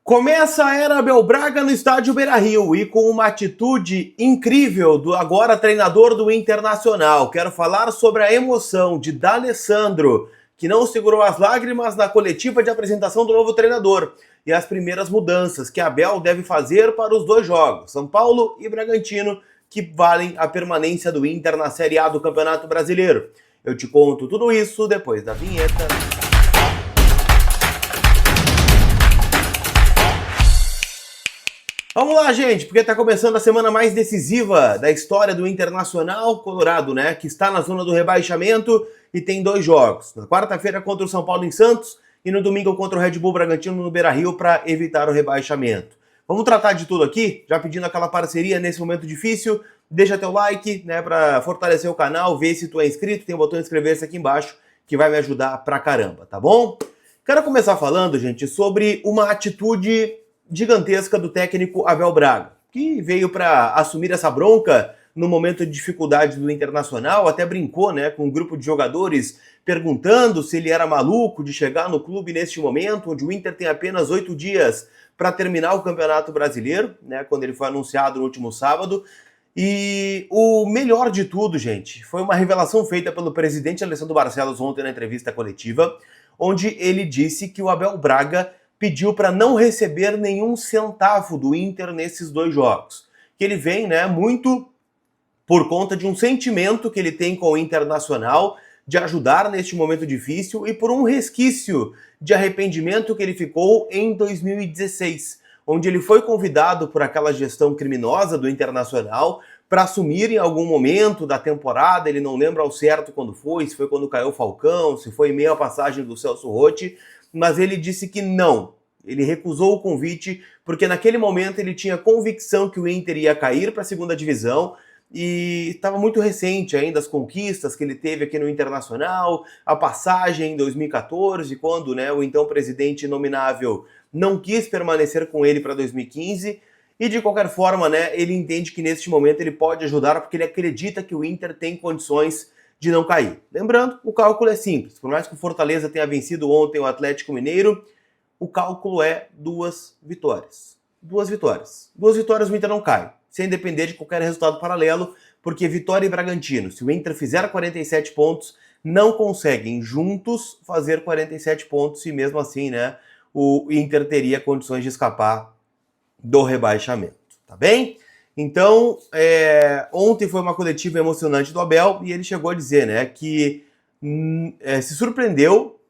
Começa a era Abel Braga no estádio Beira-Rio e com uma atitude incrível do agora treinador do Internacional. Quero falar sobre a emoção de D'Alessandro, que não segurou as lágrimas na coletiva de apresentação do novo treinador, e as primeiras mudanças que Abel deve fazer para os dois jogos, São Paulo e Bragantino, que valem a permanência do Inter na Série A do Campeonato Brasileiro. Eu te conto tudo isso depois da vinheta. Vamos lá, gente, porque está começando a semana mais decisiva da história do Internacional Colorado, né? Que está na zona do rebaixamento e tem dois jogos. Na quarta-feira contra o São Paulo em Santos e no domingo contra o Red Bull Bragantino no Beira-Rio para evitar o rebaixamento. Vamos tratar de tudo aqui, já pedindo aquela parceria nesse momento difícil. Deixa teu like, né, para fortalecer o canal, ver se tu é inscrito, tem o botão inscrever-se aqui embaixo, que vai me ajudar pra caramba, tá bom? Quero começar falando, gente, sobre uma atitude gigantesca do técnico Abel Braga, que veio para assumir essa bronca no momento de dificuldade do Internacional, até brincou, né, com um grupo de jogadores perguntando se ele era maluco de chegar no clube neste momento, onde o Inter tem apenas 8 dias para terminar o Campeonato Brasileiro, né, quando ele foi anunciado no último sábado. E o melhor de tudo, gente, foi uma revelação feita pelo presidente Alessandro Barcelos ontem na entrevista coletiva, onde ele disse que o Abel Braga pediu para não receber nenhum centavo do Inter nesses dois jogos. Que ele vem, né, muito por conta de um sentimento que ele tem com o Internacional de ajudar neste momento difícil e por um resquício de arrependimento que ele ficou em 2016, onde ele foi convidado por aquela gestão criminosa do Internacional para assumir em algum momento da temporada, ele não lembra ao certo quando foi, se foi quando caiu o Falcão, se foi em meio à passagem do Celso Rotti, mas ele disse que não. Ele recusou o convite porque naquele momento ele tinha convicção que o Inter ia cair para a segunda divisão e estava muito recente ainda as conquistas que ele teve aqui no Internacional, a passagem em 2014, quando, né, o então presidente nominável não quis permanecer com ele para 2015, e de qualquer forma, né, ele entende que neste momento ele pode ajudar porque ele acredita que o Inter tem condições de não cair. Lembrando, o cálculo é simples. Por mais que o Fortaleza tenha vencido ontem o Atlético Mineiro, o cálculo é 2 vitórias. 2 vitórias. 2 vitórias o Inter não cai, sem depender de qualquer resultado paralelo, porque Vitória e Bragantino, se o Inter fizer 47 pontos, não conseguem juntos fazer 47 pontos e mesmo assim, né, o Inter teria condições de escapar do rebaixamento, tá bem? Então, ontem foi uma coletiva emocionante do Abel e ele chegou a dizer, né, que se surpreendeu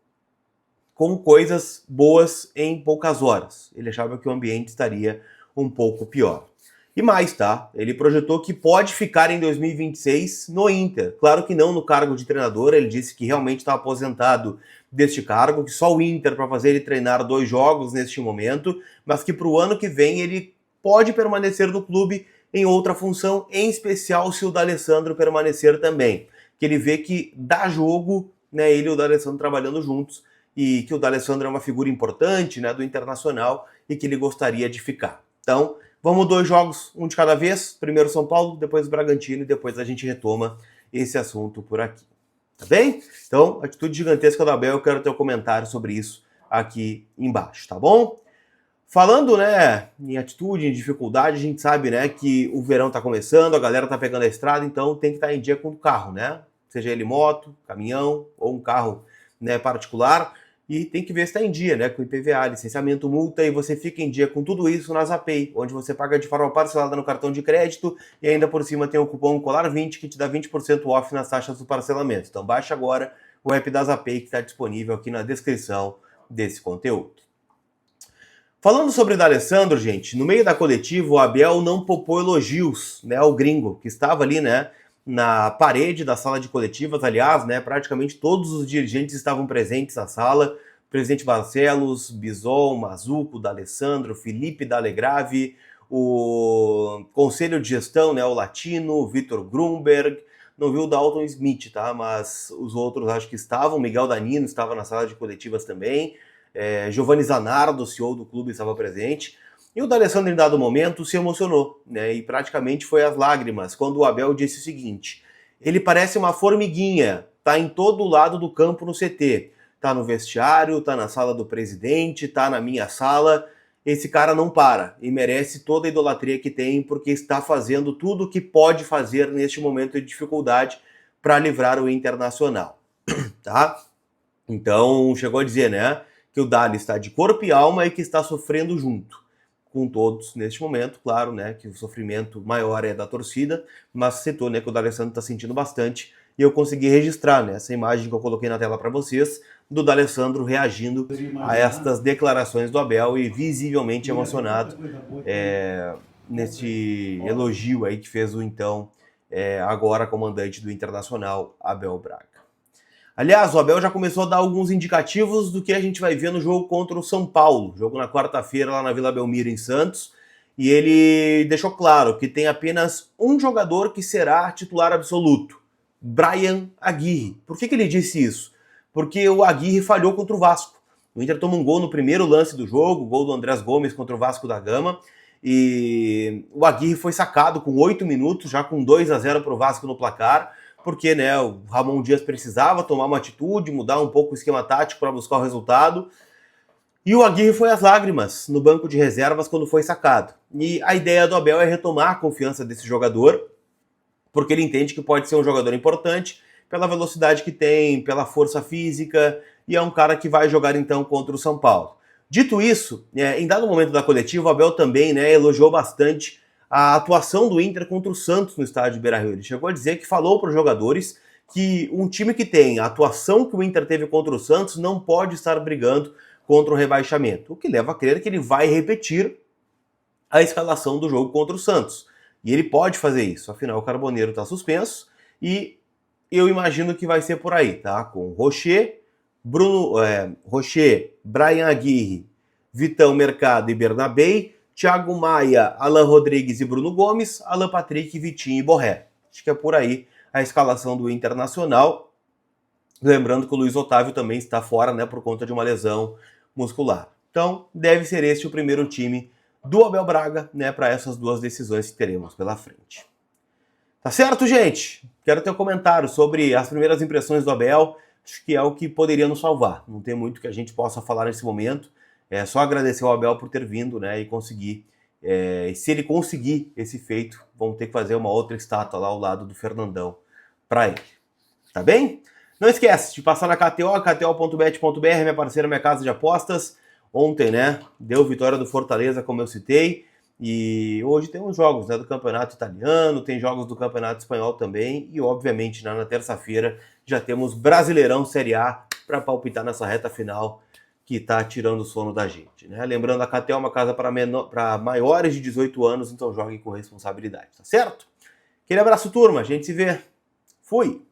com coisas boas em poucas horas. Ele achava que o ambiente estaria um pouco pior. E mais, tá? Ele projetou que pode ficar em 2026 no Inter. Claro que não no cargo de treinador, ele disse que realmente está aposentado deste cargo, que só o Inter para fazer ele treinar 2 jogos neste momento, mas que para o ano que vem ele pode permanecer no clube em outra função, em especial se o D'Alessandro permanecer também. Que ele vê que dá jogo, né, ele e o D'Alessandro trabalhando juntos, e que o D'Alessandro é uma figura importante, né, do Internacional e que ele gostaria de ficar. Então, vamos 2 jogos, um de cada vez, primeiro São Paulo, depois o Bragantino e depois a gente retoma esse assunto por aqui. Tá bem? Então, atitude gigantesca do Abel, eu quero ter um comentário sobre isso aqui embaixo, tá bom? Falando, né, em atitude, em dificuldade, a gente sabe, né, que o verão tá começando, a galera tá pegando a estrada, então tem que estar em dia com o carro, né? Seja ele moto, caminhão ou um carro, né, particular. E tem que ver se está em dia, né, com IPVA, licenciamento, multa, e você fica em dia com tudo isso na Zapay, onde você paga de forma parcelada no cartão de crédito e ainda por cima tem o cupom COLAR20 que te dá 20% off nas taxas do parcelamento. Então baixa agora o app da Zapay que está disponível aqui na descrição desse conteúdo. Falando sobre o D'Alessandro, gente, no meio da coletiva o Abel não poupou elogios, né, ao gringo, que estava ali, né, na parede da sala de coletivas, aliás, né, praticamente todos os dirigentes estavam presentes na sala, presidente Barcelos, Bisol, Mazuco, D'Alessandro, Felipe Dallegrave, o conselho de gestão, né, o Latino, Vitor Grunberg, não viu o Dalton Smith, tá, mas os outros acho que estavam, Miguel Danino estava na sala de coletivas também, Giovanni Zanardo, CEO do clube, estava presente. E o D'Alessandro, em dado momento, se emocionou, né? E praticamente foi às lágrimas, quando o Abel disse o seguinte: ele parece uma formiguinha, tá em todo lado do campo no CT. Tá no vestiário, tá na sala do presidente, tá na minha sala, esse cara não para e merece toda a idolatria que tem, porque está fazendo tudo o que pode fazer neste momento de dificuldade para livrar o Internacional, tá? Então, chegou a dizer, né, que o Dali está de corpo e alma e que está sofrendo junto com todos neste momento, claro, né, que o sofrimento maior é da torcida, mas citou, né, que o D'Alessandro está sentindo bastante, e eu consegui registrar, né, essa imagem que eu coloquei na tela para vocês, do D'Alessandro reagindo a estas declarações do Abel e visivelmente emocionado nesse elogio aí que fez o então agora comandante do Internacional, Abel Braga. Aliás, o Abel já começou a dar alguns indicativos do que a gente vai ver no jogo contra o São Paulo, jogo na quarta-feira lá na Vila Belmiro, em Santos, e ele deixou claro que tem apenas um jogador que será titular absoluto, Bryan Aguirre. Por que ele disse isso? Porque o Aguirre falhou contra o Vasco. O Inter toma um gol no primeiro lance do jogo, gol do Andrés Gomes contra o Vasco da Gama, e o Aguirre foi sacado com 8 minutos, já com 2-0 para o Vasco no placar, porque, né, o Ramon Dias precisava tomar uma atitude, mudar um pouco o esquema tático para buscar o resultado. E o Aguirre foi às lágrimas no banco de reservas quando foi sacado. E a ideia do Abel é retomar a confiança desse jogador, porque ele entende que pode ser um jogador importante pela velocidade que tem, pela força física, e é um cara que vai jogar então contra o São Paulo. Dito isso, em dado momento da coletiva, o Abel também, né, elogiou bastante a atuação do Inter contra o Santos no estádio Beira-Rio. Ele chegou a dizer que falou para os jogadores que um time que tem a atuação que o Inter teve contra o Santos não pode estar brigando contra o rebaixamento, o que leva a crer que ele vai repetir a escalação do jogo contra o Santos. E ele pode fazer isso, afinal o Carboneiro está suspenso e eu imagino que vai ser por aí, tá? Com Rocher, Bryan Aguirre, Vitão, Mercado e Bernabei, Thiago Maia, Alan Rodrigues e Bruno Gomes, Alan Patrick, Vitinho e Borré. Acho que é por aí a escalação do Internacional. Lembrando que o Luiz Otávio também está fora, né, por conta de uma lesão muscular. Então, deve ser este o primeiro time do Abel Braga, né, para essas duas decisões que teremos pela frente. Tá certo, gente? Quero ter um comentário sobre as primeiras impressões do Abel. Acho que é o que poderia nos salvar. Não tem muito que a gente possa falar nesse momento. É só agradecer ao Abel por ter vindo, né, e conseguir. Se ele conseguir esse feito, vamos ter que fazer uma outra estátua lá ao lado do Fernandão para ele. Tá bem? Não esquece de passar na KTO, kto.bet.br, minha parceira, minha casa de apostas. Ontem, né, deu vitória do Fortaleza, como eu citei. E hoje tem uns jogos, né, do Campeonato Italiano, tem jogos do Campeonato Espanhol também. E, obviamente, na terça-feira já temos Brasileirão Série A para palpitar nessa reta final que está tirando o sono da gente, né? Lembrando, a KTO é uma casa para maiores de 18 anos, então jogue com responsabilidade, tá certo? Aquele abraço, turma. A gente se vê. Fui!